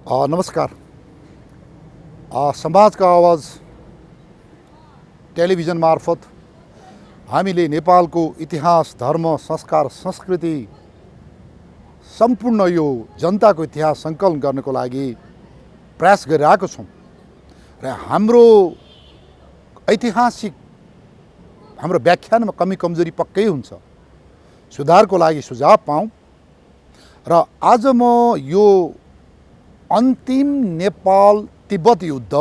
नमस्कार। समाजका आवाज टेलिभिजन मार्फत हामीले नेपालको इतिहास, धर्म, संस्कार, संस्कृति सम्पूर्ण यो जनताको इतिहास सङ्कलन गर्नको लागि प्रयास गरिरहेको छौँ र हाम्रो ऐतिहासिक हाम्रो व्याख्यानमा कमी कमजोरी पक्कै हुन्छ। सुधारको लागि सुझाव पाऊँ र आज म यो अन्तिम नेपाल तिब्बत युद्ध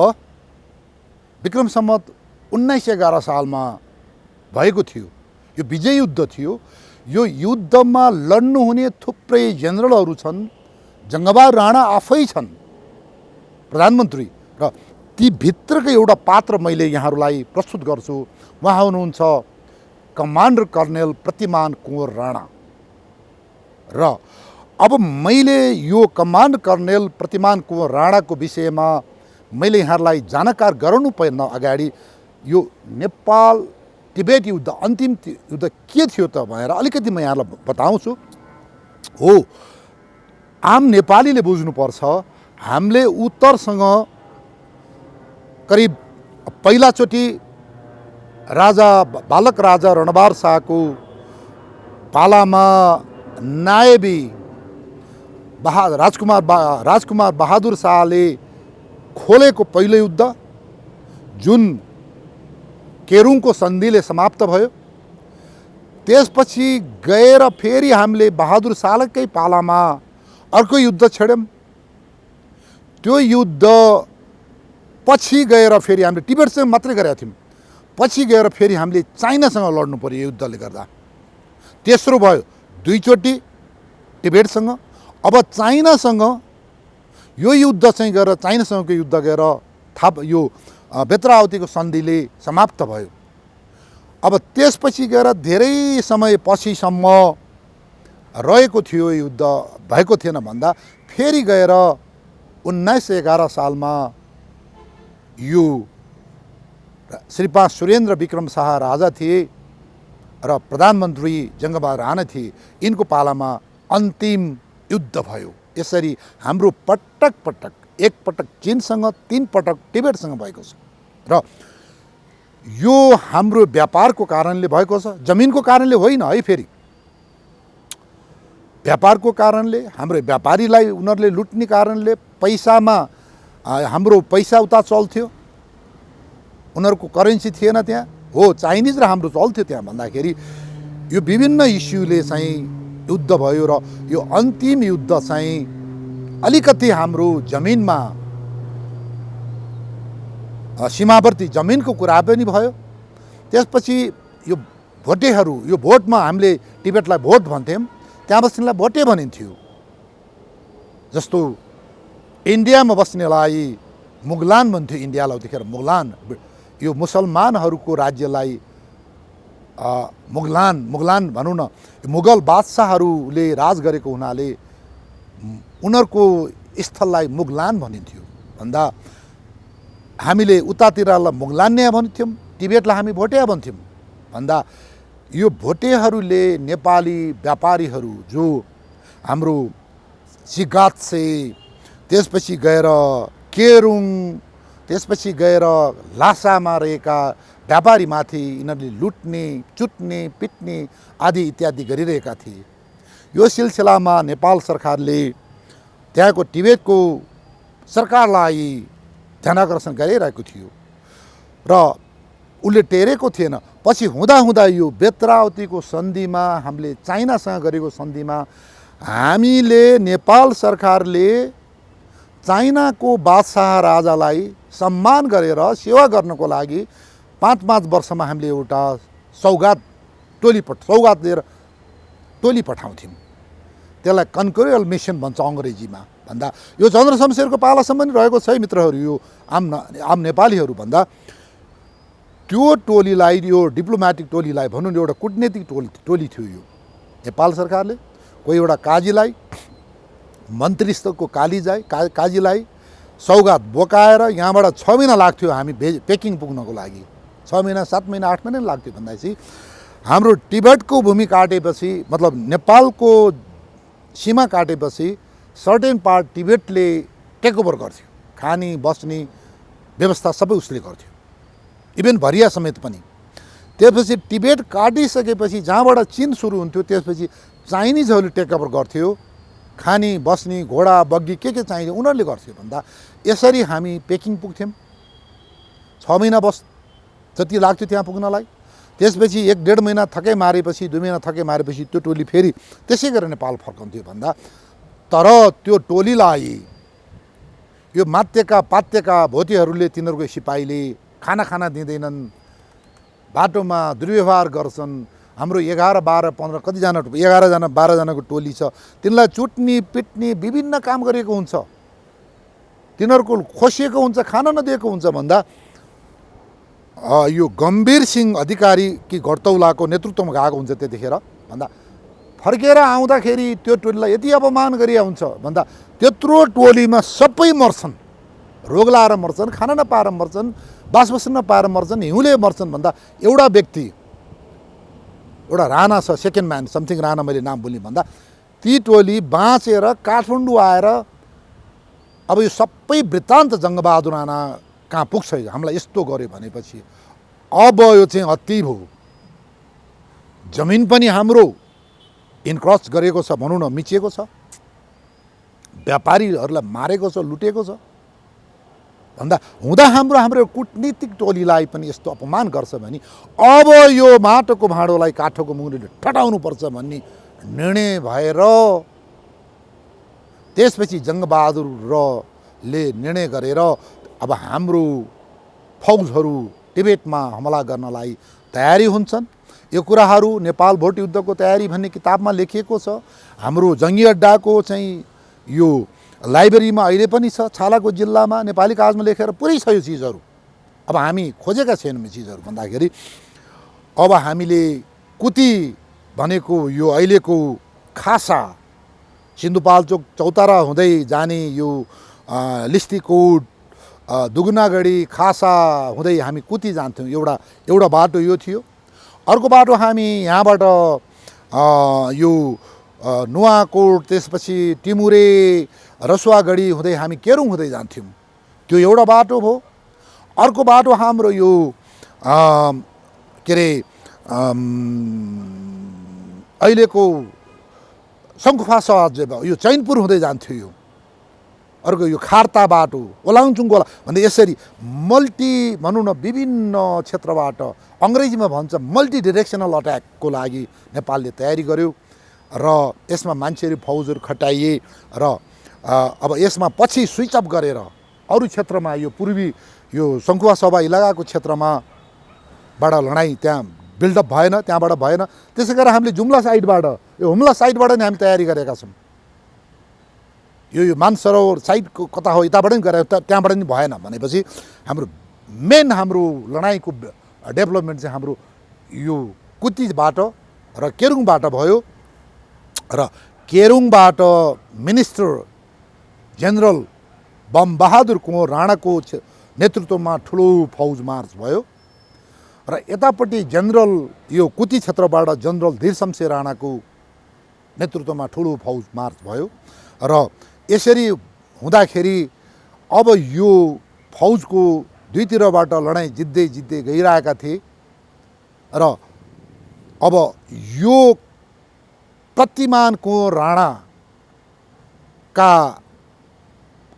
विक्रम सम्वत 1911 सालमा भएको थियो। यो विजय युद्ध थियो। यो युद्धमा लड्नुहुने थुप्रै जेनरलहरू छन्। जङ्गबहादुर राणा आफै छन् प्रधानमन्त्री र ती भित्रको एउटा पात्र मैले यहाँहरूलाई प्रस्तुत गर्छु। उहाँ हुनुहुन्छ कमान्डर कर्नेल प्रतिमान कुँवर राणा। र अब मैले यो कमान्डर कर्नेल प्रतिमान कुँवर राणाको विषयमा मैले यहाँहरूलाई जानकार गराउनु पर्न अगाडि यो नेपाल तिब्बत युद्ध अन्तिम युद्ध के थियो त भनेर अलिकति म यहाँलाई बताउँछु। हो, आम नेपालीले बुझ्नुपर्छ, हामीले उत्तरसँग करिब पहिलाचोटि राजा बालक राजा रणबहादुर शाहको पालामा नायबी राजकुमार बहादुर शाहले खोलेको पहिलो युद्ध जुन केरुङको सन्धिले समाप्त भयो। त्यसपछि गएर फेरि हामीले बहादुर शाहकै पालामा अर्को युद्ध छेड्यौँ। त्यो युद्ध पछि गएर फेरि हामीले तिब्बतसँग मात्रै गरेका थियौँ। पछि गएर फेरि हामीले चाइनासँग लड्नु पर्यो युद्धले गर्दा। तेस्रो भयो दुईचोटि तिब्बतसँग। अब चाइनासँग यो युद्ध चाहिँ गएर चाइनासँगको युद्ध गएर यो बेत्रावतीको सन्धिले समाप्त भयो। अब त्यसपछि गएर धेरै समय पछिसम्म रहेको थियो युद्ध, भएको थिएन भन्दा फेरि गएर 1911 सालमा यो श्री 5 सुरेन्द्र विक्रम शाह राजा थिए र प्रधानमन्त्री जङ्गबहादुर राणा थिए। यिनको पालामा अन्तिम युद्ध भयो। यसरी हाम्रो पटक पटक, एक पटक चीनसँग, 3 पटक तिब्बतसँग भएको छ र यो हाम्रो व्यापारको कारणले भएको छ, जमिनको कारणले होइन है। फेरि व्यापारको कारणले, हाम्रो व्यापारीलाई उनीहरूले लुट्ने कारणले, पैसामा हाम्रो पैसा उता चल्थ्यो, उनीहरूको करेन्सी थिएन त्यहाँ। हो, चाइनिज र हाम्रो चल्थ्यो त्यहाँ भन्दाखेरि यो विभिन्न इस्युले चाहिँ युद्ध भयो र यो अन्तिम युद्ध चाहिँ अलिकति हाम्रो जमिनमा सीमावर्ती जमिनको कुरा पनि भयो। त्यसपछि यो भोटेहरू, यो भोटमा हामीले तिब्बतलाई भोट भन्थ्यौँ, त्यहाँ बस्नेलाई भोटे भनिन्थ्यो। जस्तो इन्डियामा बस्नेलाई मुगलान भन्थ्यो। इन्डियालाई त्यतिखेर मुगलान, यो मुसलमानहरूको राज्यलाई मुगलान भनौँ न। मुगल बादशाहहरूले राज गरेको हुनाले उनीहरूको स्थललाई मुगलान भनिन्थ्यो। भन्दा हामीले उतातिरलाई मुगलान्या भन्थ्यौँ, तिब्बतलाई हामी भोटिया भन्थ्यौँ। भन्दा यो भोटेहरूले नेपाली व्यापारीहरू जो हाम्रो सिगात्से, त्यसपछि गएर केरुङ, त्यसपछि गएर लासामा रहेका व्यापारीमाथि यिनीहरूले लुट्ने, चुट्ने, पिट्ने आदि इत्यादि गरिरहेका थिए। यो सिलसिलामा नेपाल सरकारले त्यहाँको तिब्बतको सरकारलाई ध्यानाकर्षण गरिरहेको थियो र उसले टेरेको थिएन। पछि हुँदा यो बेत्रावतीको सन्धिमा, हामीले चाइनासँग गरेको सन्धिमा हामीले नेपाल सरकारले चाइनाको बादशाह राजालाई सम्मान गरेर सेवा गर्नको लागि 5-5 वर्षमा हामीले एउटा सौगात लिएर टोली पठाउँथ्यौँ। त्यसलाई कन्क्रोयल मिसन भन्छ अङ्ग्रेजीमा। भन्दा यो चन्द्र शमशेरको पालासम्म पनि रहेको छ है मित्रहरू। यो आम नेपालीहरू भन्दा त्यो टोलीलाई, यो डिप्लोमेटिक टोलीलाई भनौँ, एउटा कुटनीतिक टोली थियो। यो नेपाल सरकारले कोही एउटा काजीलाई, मन्त्री स्तरको काजीलाई सौगात बोकाएर यहाँबाट 6 महिना लाग्थ्यो हामी पेकिङ पुग्नको लागि। 6 महिना, 7 महिना, 8 महिना लाग्थ्यो। भन्दाखेरि हाम्रो तिब्बतको भूमि काटेपछि, मतलब नेपालको सीमा काटेपछि सर्टेन पार्ट तिब्बतले टेकओभर गर्थ्यो, खाने बस्ने व्यवस्था सबै उसले गर्थ्यो, इभन भरिया समेत पनि। त्यसपछि टिबेट काटिसकेपछि जहाँबाट चीन सुरु हुन्थ्यो त्यसपछि चाइनिजहरूले टेकओभर गर्थ्यो, खाने बस्ने घोडा बग्गी के चाहिने उनीहरूले गर्थ्यो भन्दा यसरी हामी पेकिङ पुग्थ्यौँ। 6 महिना बस जति लाग्थ्यो त्यहाँ पुग्नलाई। त्यसपछि 1-1.5 महिना थकै मारेपछि 2 महिना थकै मारेपछि त्यो टोली फेरि त्यसै गरेर नेपाल फर्कन्थ्यो भन्दा तर त्यो टोलीलाई यो मात्यका पात्यका भोटेहरूले तिनीहरूको सिपाहीले खाना दिँदैनन्, बाटोमा दुर्व्यवहार गर्छन्। हाम्रो 11, 12, 15 कतिजना 11जना 12जनाको टोली छ, तिनीलाई चुट्ने पिट्ने विभिन्न काम गरेको हुन्छ, तिनीहरूको खोसिएको हुन्छ, खाना नदिएको हुन्छ भन्दा यो गम्भीर सिंह अधिकारी कि घरतौलाको नेतृत्वमा गएको हुन्छ त्यतिखेर भन्दा फर्केर आउँदाखेरि त्यो टोलीलाई यति अपमान गरिया हुन्छ भन्दा त्यत्रो टोलीमा सबै मर्छन्, रोग लाएर मर्छन्, खाना नपाएर मर्छन्, बास बस्न नपाएर मर्छन्, हिउँले मर्छन् भन्दा एउटा व्यक्ति, एउटा राणा छ, सेकेन्ड म्यान समथिङ राणा, मैले नाम बोल्ने भन्दा ती टोली बाँचेर काठमाडौँ आएर अब यो सबै वृत्तान्त जङ्गबहादुर राणा कहाँ पुग्छ, हामीलाई यस्तो गर्यो भनेपछि अब यो चाहिँ अति भयो। जमिन पनि हाम्रो इन्क्रस गरेको छ, भनौँ न मिचिएको छ, व्यापारीहरूलाई मारेको छ, लुटेको छ भन्दा हुँदा हाम्रो कुटनीतिक टोलीलाई पनि यस्तो अपमान गर्छ भने अब यो माटोको भाँडोलाई काठोको मुङ्गोले ठटाउनुपर्छ भन्ने निर्णय भएर त्यसपछि जङ्गबहादुरले निर्णय गरेर अब हाम्रो फौजहरू टिबेटमा हमला गर्नलाई तयारी हुन्छन्। यो कुराहरू नेपाल भोट युद्धको तयारी भन्ने किताबमा लेखिएको छ। हाम्रो जङ्गी अड्डाको चाहिँ यो लाइब्रेरीमा अहिले पनि छ, छालाको जिल्लामा नेपाली कागजमा लेखेर पुरै छ यो चिजहरू। अब हामी खोजेका छैनौँ चिजहरू भन्दाखेरि अब हामीले कुती भनेको यो अहिलेको खासा सिन्धुपाल्चोक चौतारा हुँदै जाने यो लिस्टीकोट दुगुनागढी खासा हुँदै हामी कुती जान्थ्यौँ, एउटा बाटो यो थियो। अर्को बाटो हामी यहाँबाट यो नुवाकोट त्यसपछि टिमुरे रसुवागढी हुँदै हामी केरुङ हुँदै जान्थ्यौँ, त्यो एउटा बाटो भयो। अर्को बाटो हाम्रो यो के अरे अहिलेको शङ्खुफासा यो चैनपुर हुँदै जान्थ्यो यो। अर्को यो खार्ता बाटो ओलाङचुङकोला भन्दा यसरी मल्टी भनौँ न विभिन्न क्षेत्रबाट अङ्ग्रेजीमा भन्छ मल्टी डिरेक्सनल अट्याकको लागि नेपालले तयारी गर्यो र यसमा मान्छेहरू फौजहरू खटाइए र अब यसमा पछि स्विच अफ गरेर अरू क्षेत्रमा यो पूर्वी यो शङ्खुवा सभा इलाकाको क्षेत्रमा बाट लडाइँ त्यहाँ बिल्डअप भएन, त्यहाँबाट भएन। त्यसै गरेर हामीले जुम्ला साइडबाट यो हुम्ला साइडबाट नै हामी तयारी गरेका छौँ। यो मानसरोवर साइडको कता हो यताबाट पनि गरे त्यहाँबाट नि भएन भनेपछि हाम्रो मेन हाम्रो लडाइँको डेभलपमेन्ट चाहिँ हाम्रो यो कुतीबाट र केरुङबाट भयो र केरुङबाट मिनिस्टर जेनरल बमबहादुर कुँवर राणाको नेतृत्वमा ठुलो फौज मार्च भयो र यतापट्टि जनरल यो कुती क्षेत्रबाट जनरल धीरशमशेर राणाको नेतृत्वमा ठुलो फौज मार्च भयो र यसरी हुँदाखेरि अब यो फौजको दुईतिरबाट लडाइँ जित्दै गइरहेका थिए र अब यो प्रतिमान कुँवर राणाका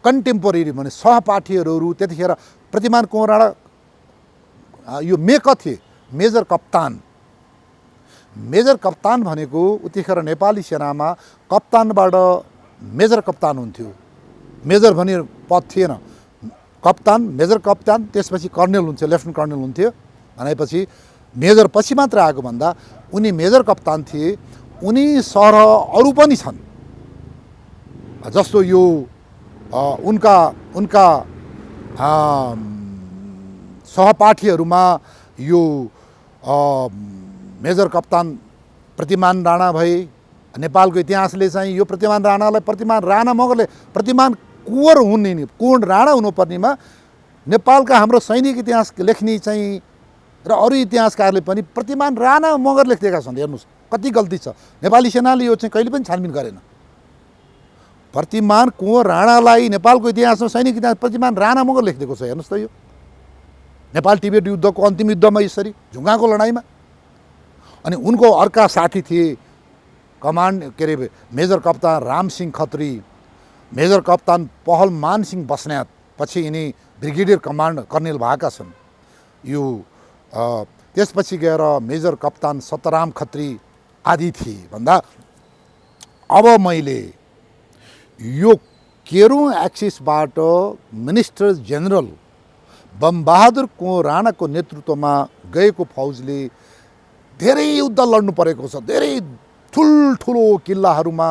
कन्टेम्पोरेरी भने सहपाठीहरू त्यतिखेर प्रतिमान कुँवर राणा यो मेक थिए मेजर कप्तान। मेजर कप्तान भनेको उतिखेर नेपाली सेनामा कप्तानबाट मेजर कप्तान हुन्थ्यो, मेजर भन्ने पद थिएन, कप्तान मेजर कप्तान त्यसपछि कर्नेल हुन्थ्यो, लेफ्टिनेन्ट कर्नेल हुन्थ्यो भनेपछि मेजर पछि मात्र आएको भन्दा उनी मेजर कप्तान थिए। उनी सरह अरू पनि छन् जस्तो यो उनका सहपाठीहरूमा यो मेजर कप्तान प्रतिमान राणा भए। नेपालको इतिहासले चाहिँ यो प्रतिमान राणालाई प्रतिमान राणा मगरले प्रतिमान कुँवर हुने नि कुँवर राणा हुनुपर्नेमा नेपालका हाम्रो सैनिक इतिहास लेख्ने चाहिँ र अरू इतिहासकारले पनि प्रतिमान राणा मगर लेखिदिएका छन्। हेर्नुहोस् कति गल्ती छ, नेपाली सेनाले यो चाहिँ कहिले पनि छानबिन गरेन। प्रतिमान कुँवर राणालाई नेपालको इतिहासमा सैनिक इतिहास प्रतिमान राणा मगर लेखिदिएको छ। हेर्नुहोस् त, यो नेपाल टिबेट युद्धको अन्तिम युद्धमा यसरी झुङ्गाको लडाइँमा। अनि उनको अर्का साथी थिए कमान्ड के अरे मेजर कप्तान रामसिंह खत्री, मेजर कप्तान पहलमान सिंह बस्नेत, पछि यिनी ब्रिगेडियर कमान्ड कर्नेल भएका छन्। यो त्यसपछि गएर मेजर कप्तान सतराम खत्री आदि थिए। भन्दा अब मैले यो केरुङ एक्सिसबाट मिनिस्टर जेनरल बमबहादुर कुँवर राणाको नेतृत्वमा गएको फौजले धेरै युद्ध लड्नु परेको छ। धेरै ठुल्ठुलो किल्लाहरूमा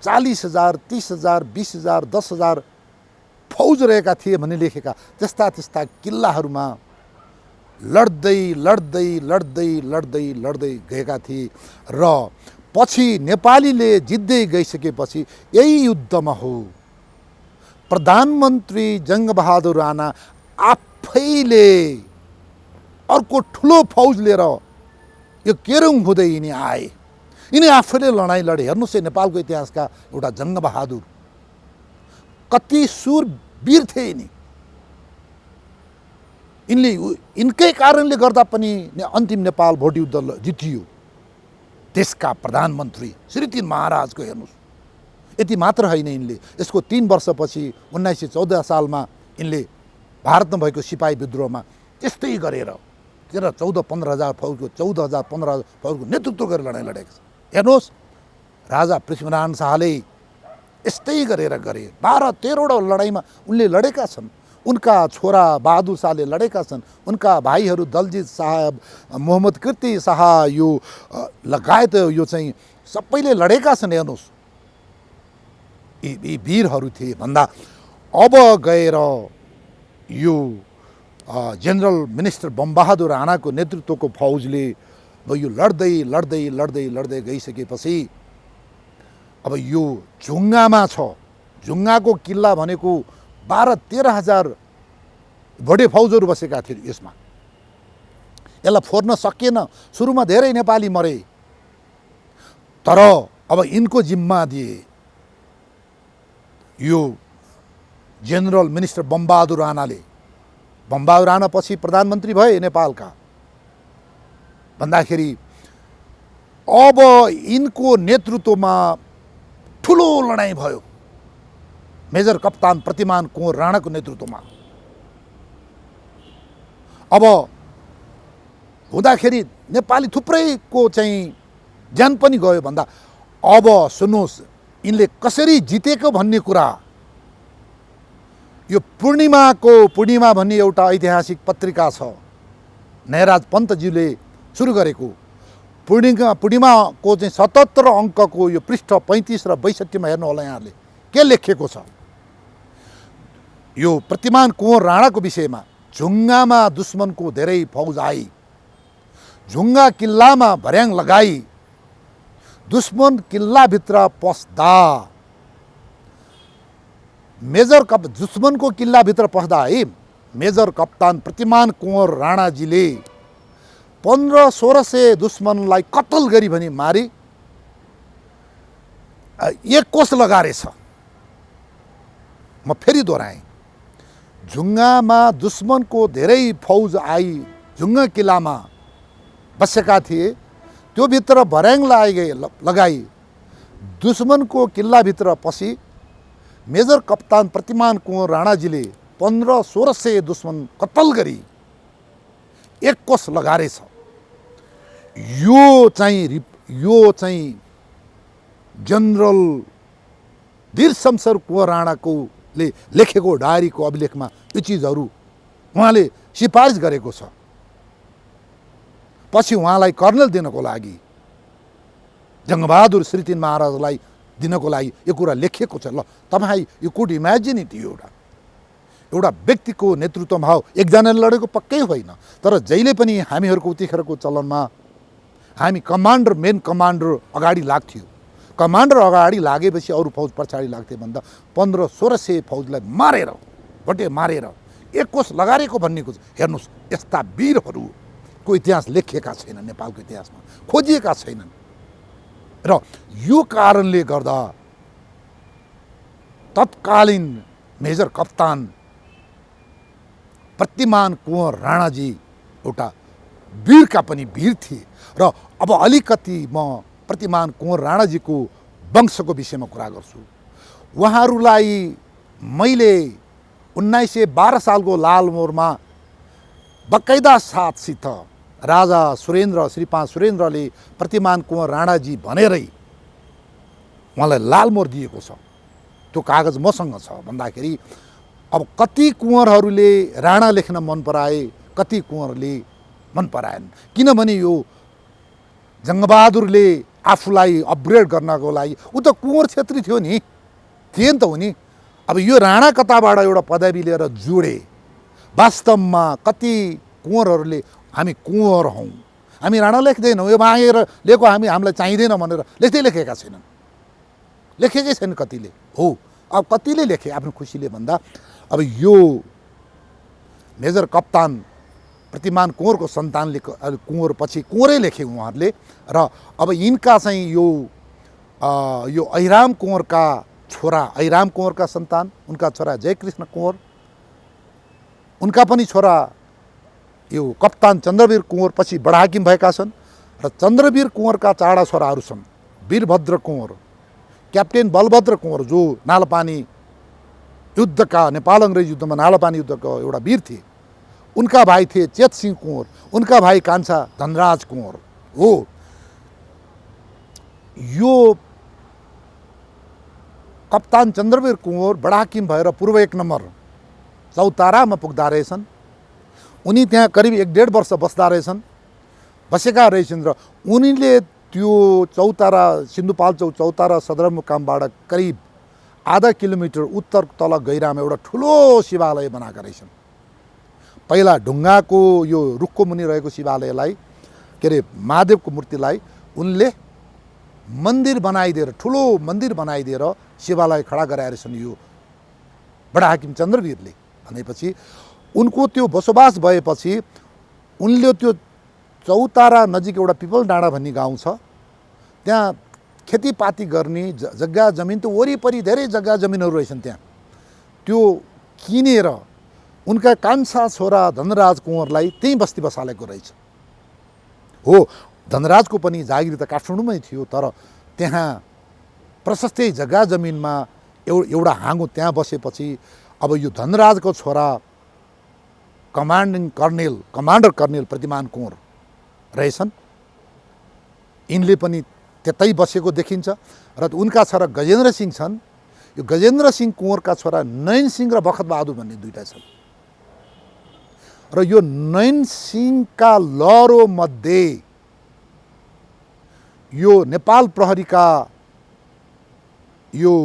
40,000, 30,000, 20,000, 10,000 फौज रहेका थिए भन्ने लेखेका। त्यस्ता त्यस्ता किल्लाहरूमा लड्दै लड्दै लड्दै लड्दै लड्दै गएका थिए र पछि नेपालीले जित्दै गइसकेपछि यही युद्धमा हो प्रधानमन्त्री जङ्गबहादुर राणा आफैले अर्को ठुलो फौज लिएर यो केरुङ हुँदै यिनी आए। यिनी आफैले लडाइँ लडे। हेर्नुहोस् है, नेपालको इतिहासका एउटा जङ्गबहादुर, कति सुरवीर थिए यिनी। यिनले यिनकै कारणले गर्दा पनि अन्तिम नेपाल भोट युद्ध जितियो। देशका प्रधानमन्त्री श्री 3 महाराजको हेर्नुहोस्, यति मात्र होइन, यिनले यसको 3 वर्षपछि 1914 सालमा यिनले भारतमा भएको सिपाही विद्रोहमा त्यस्तै गरेर 13-14-15,000 फौजको 14,000-15,000 फौजको नेतृत्व गरेर लडाइँ लडेको छ। हेर्नुहोस्, राजा पृथ्वीनारायण शाहले यस्तै गरेर गरे। 12-13वटा लडाइँमा उनले लडेका छन्। उनका छोरा बहादुर शाहले लडेका छन्। उनका भाइहरू दलजित साहब, मोहम्मद कीर्ति शाह, यो लगायत यो चाहिँ सबैले लडेका छन्। हेर्नुहोस्, यी वीरहरू थिए। भन्दा अब गएर यो जेनरल मिनिस्टर बमबहादुर राणाको नेतृत्वको फौजले यो लड्दै लड्दै लड्दै लड्दै गइसकेपछि अब यो झुङ्गामा छ। झुङ्गाको किल्ला भनेको 12-13,000 बढे फौजहरू बसेका थिए यसमा। यसलाई फोर्न सकिएन। सुरुमा धेरै नेपाली मरे, तर अब यिनको जिम्मा दिए यो जेनरल मिनिस्टर बमबहादुर राणाले। बमबहादुर राणा पछि प्रधानमन्त्री भए नेपालका। भन्दाखेरि अब यिनको नेतृत्वमा ठुलो लडाइँ भयो मेजर कप्तान प्रतिमान कुँवर राणाको नेतृत्वमा। अब हुँदाखेरि नेपाली थुप्रैको चाहिँ ज्यान पनि गयो। भन्दा अब सुन्नुहोस्, यिनले कसरी जितेको भन्ने कुरा यो पूर्णिमा भन्ने एउटा ऐतिहासिक पत्रिका छ, नयराज पन्तज्यूले सुरु गरेको। पूर्णिमाको चाहिँ 77 अङ्कको यो पृष्ठ 35 र 62मा हेर्नु होला यहाँले के लेखिएको छ। यो प्रतिमान कुँवर राणाको विषयमा झुङ्गामा दुश्मनको धेरै फौज आई, झुङ्गा किल्लामा भर्याङ लगाई, दुश्मन किल्लाभित्र पस्दा दुश्मनको किल्लाभित्र पस्दा है मेजर कप्तान प्रतिमान कुँवर राणाजीले 1500-1600 दुश्मनलाई कत्ल गरी भनी मारी 1 कोस लगारेछ। म फेरि दोहोऱ्याएँ, झुङ्गामा दुश्मनको धेरै फौज आई, झुङ्गा किल्लामा बसेका थिए, त्यो भित्र भर्याङ लगाई दुश्मनको किल्लाभित्र पसी मेजर कप्तान प्रतिमान कुँवर राणाजीले 1500-1600 दुश्मन कत्ल गरी 1 कोस लगारेछ। यो चाहिँ जनरल वीर शमशेर कुँवर राणाले लेखेको डायरीको अभिलेखमा यो चिजहरू उहाँले सिफारिस गरेको छ। पछि उहाँलाई कर्नल दिनको लागि, जङ्गबहादुर श्री 3 महाराजलाई दिनको लागि यो कुरा लेखिएको छ। ल तपाईँ यो कुड इमेजिन इट। एउटा व्यक्तिको नेतृत्वमा हो, एकजनाले लडेको पक्कै होइन, तर जहिले पनि हामीहरूको उतिखेरको चलनमा हामी मेन कमान्डर अगाडि लाग्थ्यो। कमान्डर अगाडि लागेपछि अरू फौज पछाडि लाग्थे। भन्दा 1500-1600 फौजलाई मारेर 1 कोस लगारेको भन्ने कुछ हेर्नुहोस्। यस्ता वीरहरूको इतिहास लेखिएका छैनन्, नेपालको इतिहासमा खोजिएका छैनन्। र यो कारणले गर्दा तत्कालीन मेजर कप्तान प्रतिमान कुँवर राणाजी एउटा वीरका पनि वीर थिए। र अब अलिकति म प्रतिमान कुँवर राणाजीको वंशको विषयमा कुरा गर्छु। उहाँहरूलाई मैले 1912 सालको लालमोरमा बकाइदा साथसित राजा सुरेन्द्र श्री 5 सुरेन्द्रले प्रतिमान कुँवर राणाजी भनेरै उहाँलाई लालमोहर दिएको छ। त्यो कागज मसँग छ। भन्दाखेरि अब कति कुँवरहरूले राणा लेख्न मन पराए, कति कुँवरले मन पराएन। किनभने यो जङ्गबहादुरले आफूलाई अपग्रेड गर्नको लागि, ऊ त कुँवर छेत्री थियो नि, थिए नि त हो नि। अब यो राणा कताबाट एउटा पदवी लिएर जोडे। वास्तवमा कति कुँवरहरूले हामी कुँवर हौँ, हामी राणा लेख्दैनौँ, यो मागेर लिएको हामीलाई चाहिँदैन भनेर लेखेका छैनन्, लेखेकै छैन कतिले। हो, अब कतिले लेखे आफ्नो खुसीले भन्दा। अब यो मेजर कप्तान प्रतिमान कुँवरको सन्तानले कुँवर पछि कुँवरै लेखे उहाँहरूले। र अब यिनका चाहिँ यो अहिराम कुँवरका छोरा, अहिराम कुँवरका सन्तान, उनका छोरा जयकृष्ण कुँवर, उनका पनि छोरा यो कप्तान चन्द्रवीर कुँवर पछि बडाहाकिम भएका छन्। र चन्द्रवीर कुँवरका चारवटा छोराहरू छन्। वीरभद्र कुँवर, क्याप्टेन बलभद्र कुँवर जो नालपानी युद्धका, नेपाल अङ्ग्रेज युद्धमा नालपानी युद्धको एउटा वीर थिए, उनका भाइ थिए चेतसिंह कुँवर, उनका भाइ कान्छा धनराज कुँवर हो। यो कप्तान चन्द्रवीर कुँवर बडाहाकिम भएर पूर्व 1 नम्बर चौतारामा पुग्दा रहेछन्। उनी त्यहाँ करिब 1.5 वर्ष बस्दा रहेछन्, बसेका रहेछन्। र उनीले त्यो चौतारा, सिन्धुपाल्चोक चौतारा सदरमुकामबाट करिब आधा किलोमिटर उत्तर तल गहिरामा एउटा ठुलो शिवालय बनाएका रहेछन्। पहिला ढुङ्गाको यो रुखको मुनि रहेको शिवालयलाई, के अरे महादेवको मूर्तिलाई उनले मन्दिर बनाइदिएर, ठुलो मन्दिर बनाइदिएर शिवालय खडा गराएर छन् यो बडाहाकिम चन्द्रवीरले। भनेपछि उनको त्यो बसोबास भएपछि उनले त्यो चौतारा नजिक एउटा पिपल डाँडा भन्ने गाउँ छ, त्यहाँ खेतीपाती गर्ने जग्गा जमिन, त्यो वरिपरि धेरै जग्गा जमिनहरू रहेछन् त्यहाँ, त्यो किनेर उनका कान्छा छोरा धनराज कुँवरलाई त्यहीँ बस्ती बसालेको रहेछ। हो, धनराजको पनि जागिर त काठमाडौँमै थियो, तर त्यहाँ प्रशस्तै जग्गा जमिनमा एउटा हाँगो त्यहाँ बसेपछि अब यो धनराजको छोरा कमान्डर कर्नेल प्रतिमान कुँवर रहेछन्। यिनले पनि त्यतै बसेको देखिन्छ। र उनका छोरा गजेन्द्र सिंह छन्। यो गजेन्द्र सिंह कुँवरका छोरा नयन सिंह र बखत बहादुर भन्ने दुईटा छन्। र यो नयन सिंहका लहरो मध्ये यो नेपाल प्रहरीका यो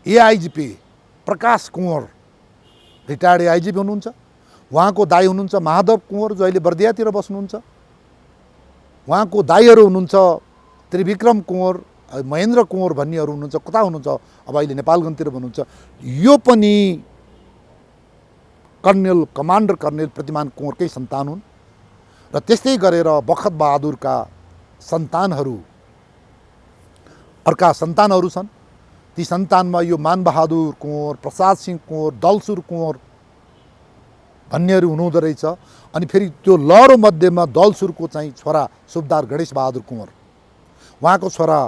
एआइजिपी प्रकाश कुँवर, रिटायर्ड एआइजिपी हुनुहुन्छ। उहाँको दाइ हुनुहुन्छ माधव कुँवर, जो अहिले बर्दियातिर बस्नुहुन्छ। उहाँको दाइहरू हुनुहुन्छ त्रिविक्रम कुँवर, महेन्द्र कुँवर भन्नेहरू हुनुहुन्छ। कता हुनुहुन्छ? अब अहिले नेपालगञ्जतिर भन्नुहुन्छ। यो पनि कमान्डर कर्नेल प्रतिमान कुँवरकै सन्तान हुन्। र त्यस्तै गरेर बखत बहादुरका सन्तानहरू, अर्का सन्तानहरू छन्। ती सन्तानमा यो मानबहादुर कुँवर, प्रसाद सिंह कुँवर, दलसुर कुँवर भन्नेहरू हुनुहुँदो रहेछ। अनि फेरि त्यो लहरो मध्येमा दलसुरको चाहिँ छोरा सुबेदार गणेश बहादुर कुँवर, उहाँको छोरा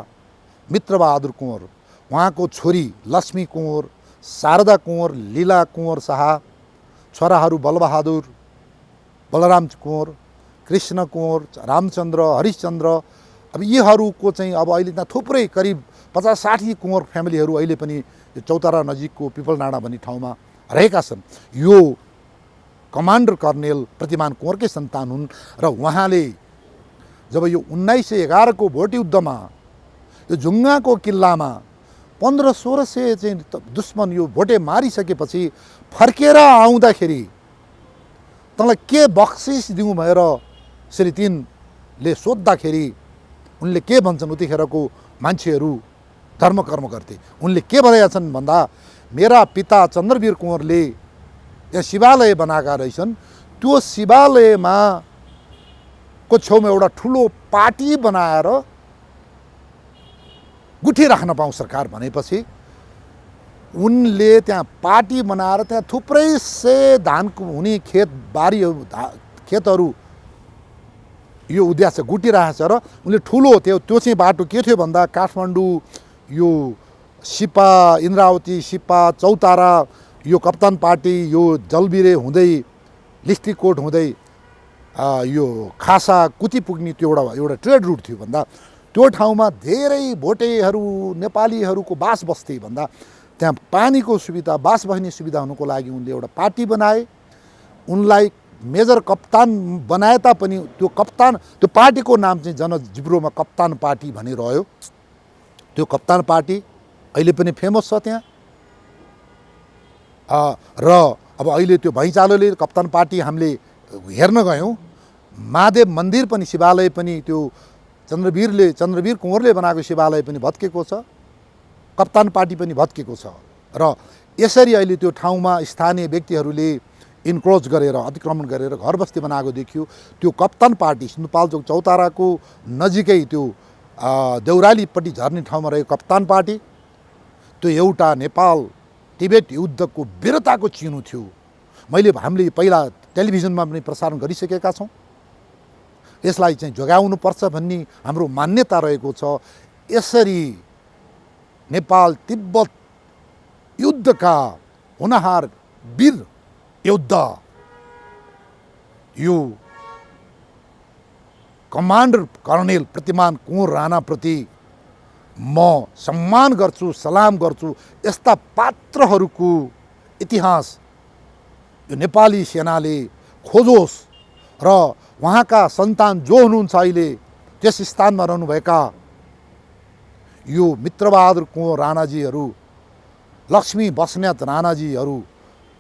मित्रबहादुर कुँवर, उहाँको छोरी लक्ष्मी कुँवर, शारदा कुँवर, लीला कुँवर शाह, छोराहरू बलबहादुर, बलराम कुँवर, कृष्ण कुँवर, रामचन्द्र, हरिश्चन्द्र। अब यीहरूको चाहिँ अब अहिले त्यहाँ थुप्रै करिब 50-60 कुँवर फ्यामिलीहरू अहिले पनि यो चौतारा नजिकको पिपल डाँडा भन्ने ठाउँमा रहेका छन्। यो कमान्डर कर्नेल प्रतिमान कुँवरकै सन्तान हुन्। र उहाँले जब यो 1911 को भोट युद्धमा यो जुङ्गाको किल्लामा 1500-1600 चाहिँ दुश्मन यो भोटे मारिसकेपछि फर्केर आउँदाखेरि तँलाई के बक्सिस दिउँ भनेर श्री 3ले सोद्धाखेरि उनले के भन्छन्? उतिखेरको मान्छेहरू धर्म कर्म गर्थे। उनले के भनेका छन् भन्दा, मेरा पिता चन्द्रवीर कुँवरले यहाँ शिवालय बनाएका रहेछन्, त्यो शिवालयमा को छेउमा एउटा ठुलो पार्टी बनाएर गुठी राख्न पाउँ सरकार भनेपछि उनले त्यहाँ पार्टी बनाएर त्यहाँ थुप्रै से धानको हुने खेतहरू यो उद्देश्य गुटिरहेछ र उनले ठुलो त्यो चाहिँ बाटो के थियो भन्दा काठमाडौँ यो सिपा इन्द्रावती सिपा चौतारा यो कप्तान पार्टी यो जलबिरे हुँदै लिस्टिकोट हुँदै यो खासा कुती पुग्ने त्यो एउटा ट्रेड रुट थियो भन्दा त्यो ठाउँमा धेरै भोटेहरू नेपालीहरूको बास बस्थे भन्दा त्यहाँ पानीको सुविधा बास बस्ने सुविधा हुनुको लागि उनले एउटा पार्टी बनाए। उनलाई मेजर कप्तान बनाए तापनि त्यो पार्टीको नाम चाहिँ जनजिब्रोमा कप्तान पार्टी भनी रह्यो। त्यो कप्तान पार्टी अहिले पनि फेमस छ त्यहाँ। र अब अहिले त्यो भैँचालोले कप्तान पार्टी हामीले हेर्न गयौँ। महादेव मन्दिर पनि शिवालय पनि त्यो चन्द्रवीर कुँवरले बनाएको शिवालय पनि भत्केको छ, कप्तान पार्टी पनि भत्केको छ। र यसरी अहिले त्यो ठाउँमा स्थानीय व्यक्तिहरूले इन्क्रोच गरेर अतिक्रमण गरेर घर बस्ती बनाएको देखियो। त्यो कप्तान पार्टी सिन्धुपाल्चोक चौताराको नजिकै त्यो देउरालीपट्टि झर्ने ठाउँमा रहेको कप्तान पार्टी त्यो एउटा नेपाल तिब्बत युद्धको वीरताको चिनो थियो। हामीले पहिला टेलिभिजनमा पनि प्रसारण गरिसकेका छौँ। यसलाई चाहिँ जोगाउनुपर्छ भन्ने हाम्रो मान्यता रहेको छ। यसरी नेपाल तिब्बत युद्धका होनहार वीर योद्धा यो कमान्डर कर्णेल प्रतिमान कुँवर राणाप्रति म सम्मान गर्छु, सलाम गर्छु। यस्ता पात्रहरूको इतिहास यो नेपाली सेनाले खोजोस् र उहाँका सन्तान जो हुनुहुन्छ अहिले त्यस स्थानमा रहनुभएका यो मित्रबहादुर कुँवर राणाजीहरू, लक्ष्मी बस्नेत राणाजीहरू,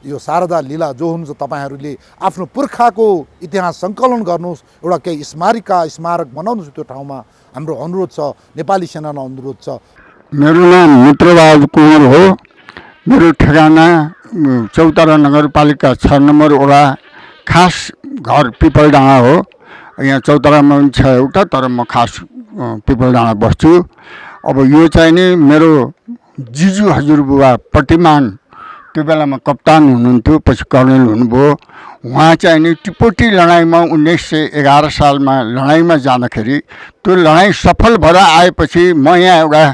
यो शारदा लीला जो हुनुहुन्छ, तपाईँहरूले आफ्नो पुर्खाको इतिहास सङ्कलन गर्नुहोस्, एउटा केही स्मारक बनाउनुहोस् त्यो ठाउँमा। हाम्रो अनुरोध छ, नेपाली सेनालाई अनुरोध छ। मेरो नाम मित्रबहादुर कुँवर हो। मेरो ठेगाना चौतारा नगरपालिका 6 नम्बर वडा, खास घर पिपलडाँडा हो। यहाँ चौतारामा पनि छ एउटा, तर म खास पिपलडाँडा बस्छु। अब यो चाहिँ नि मेरो जिजु हजुरबुवा प्रतिमान त्यो बेलामा कप्तान हुनुहुन्थ्यो, पछि कर्णेल हुनुभयो। उहाँ चाहिँ नि टिपोटी लडाइँमा 1911 सालमा लडाइँमा जाँदाखेरि त्यो लडाइँ सफल भएर आएपछि म यहाँ एउटा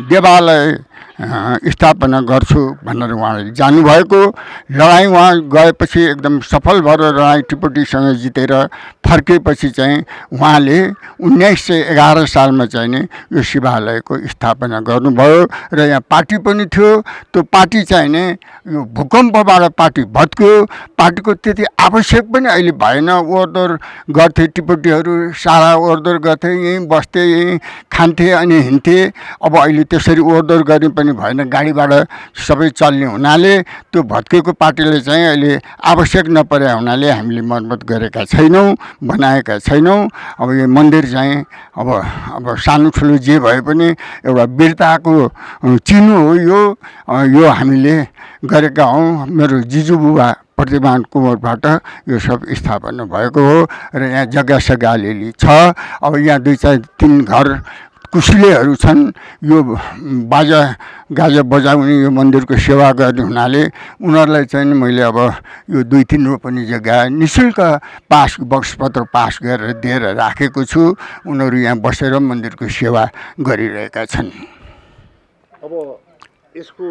देवालय स्थापना गर्छु भनेर उहाँले जानुभएको। लडाइँ उहाँ गएपछि एकदम सफल भएर लडाइँ टिपोटीसँग जितेर फर्केपछि चाहिँ उहाँले 1911 सालमा चाहिँ नि यो शिवालयको स्थापना गर्नुभयो। र यहाँ पार्टी पनि थियो। त्यो पार्टी चाहिँ नि यो भूकम्पबाट पार्टी भत्क्यो। पार्टीको त्यति आवश्यक पनि अहिले भएन। ओहोरदोहोर गर्थे टिपोटीहरू, सारा ओहोरदोहोर गर्थे, यहीँ बस्थे, यहीँ खान्थे अनि हिँड्थे। अब अहिले त्यसरी ओहोरदोहोर गर्ने पनि भएन, गाडीबाट सबै चल्ने हुनाले त्यो भत्केको पार्टीले चाहिँ अहिले आवश्यक नपरे हुनाले हामीले मर्मत गरेका छैनौँ, बनाएका छैनौँ। अब यो मन्दिर चाहिँ अब सानो ठुलो जे भए पनि एउटा वीरताको चिनो हो। यो हामीले गरेका हौँ। मेरो जिजुबुबा प्रतिमान कुँवरबाट यो सब स्थापना भएको हो। र यहाँ जग्गा सग्गा अलिअलि छ। अब यहाँ 2-3 घर कुशलेहरू छन्। यो बाजा गाजा बजाउने यो मन्दिरको सेवा गर्ने हुनाले उनीहरूलाई चाहिँ मैले अब यो 2-3 रोपनी जग्गा निःशुल्क बक्सपत्र पास गरेर दिएर राखेको छु। उनीहरू यहाँ बसेर मन्दिरको सेवा गरिरहेका छन्। अब यसको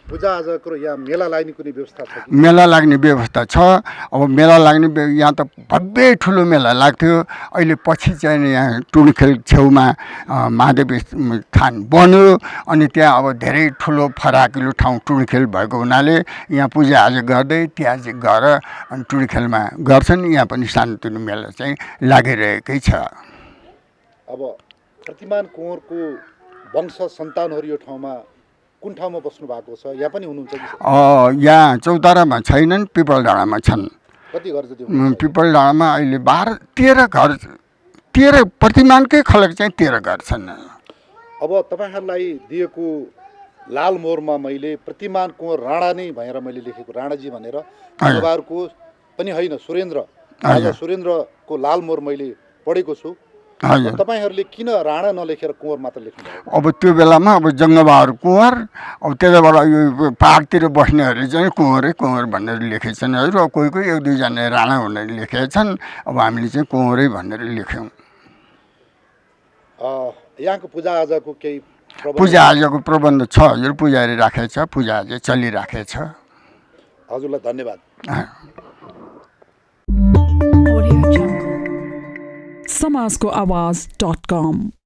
पूजाआजाको यहाँ मेला लाग्ने कुनै व्यवस्था छ? मेला लाग्ने व्यवस्था छ। अब मेला लाग्ने यहाँ त भव्य ठुलो मेला लाग्थ्यो। अहिले पछि चाहिँ यहाँ टुणखेल छेउमा महादेव थान बन्यो। अनि त्यहाँ अब धेरै ठुलो फराकिलो ठाउँ टुणखेल भएको हुनाले यहाँ पूजाआजा गर्दै त्यहाँ चाहिँ गएर अनि टुणखेलमा गर्छन्। यहाँ पनि सानोतिनो मेला चाहिँ लागिरहेकै छ। अब प्रतिमान कुँवरको वंश सन्तानहरू यो ठाउँमा कुन ठाउँमा बस्नु भएको छ? यहाँ पनि हुनुहुन्छ कि? यहाँ चौतारामा छैनन्, पिपलडाँडामा छन्। कति घर जति? पिपलडाँडामा अहिले 12-13 घर, 13 प्रतिमानकै खलक चाहिँ 13 घर छन्। अब तपाईँहरूलाई दिएको लाल मोहरमा मैले प्रतिमान कुँवर राणा नै भनेर मैले लेखेको, राणाजी भनेर। तपाईँहरूको पनि होइन, सुरेन्द्र, राजा सुरेन्द्रको लाल मोहर मैले पढेको छु। हजुर। तपाईँहरूले किन राणा नलेखेर कुँवर मात्र लेख्नुभयो? अब त्यो बेलामा अब जङ्गबहादुर कुँवर, अब त्यताबाट यो पाहाडतिर बस्नेहरूले चाहिँ कुँवर भनेर लेखेछन् हजुर। अब कोही एक दुईजना राणा भनेर लेखेछन्, अब हामीले चाहिँ कुँवरै भनेर लेख्यौँ। यहाँको पूजाआजाको केही पूजाआजाको प्रबन्ध छ हजुर, पुजारी राखेछ, पूजाआजा चलिराखेछ। हजुरलाई धन्यवाद। समाजको आवाज.com